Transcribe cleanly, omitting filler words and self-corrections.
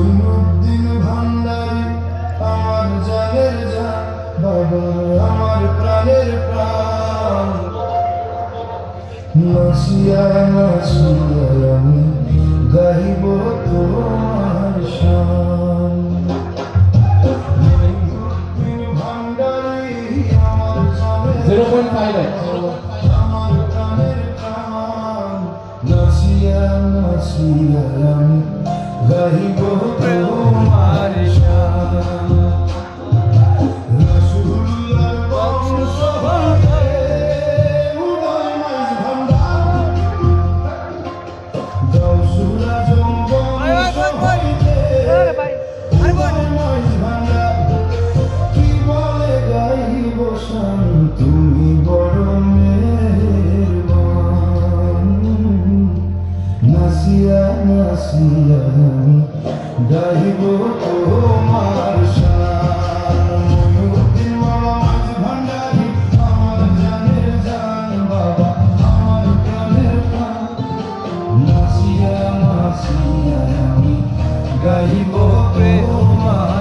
মঈনুদ্দিন ভান্ডারী আমার জানের জান, বাবা আমার প্রাণের প্রাণ। নাচিয়া নাচিয়া আমি গাইব তোমার শান। মঈনুদ্দিন ভান্ডারী আমার জানের 0.5 আমার প্রাণের প্রাণ। নাচিয়া নাচিয়া আমি গাইব তোমার শান। রাসূলুল্লাহর বংশ হতে উদয় মাইজ ভান্ডার, গাউসুল আজম বংশ হইতে উদয় মাইজ ভান্ডার। কি বলে গাইব শান, তুমি বড় মেহেরবান। নাচিয়া নাচিয়া আমি গাইব তোমার শান। মঈনুদ্দিন মাইজ ভান্ডারী আমার জানের জান, বাবা আমার প্রাণের প্রাণ। নাচিয়া নাচিয়া আমি গাইব তোমার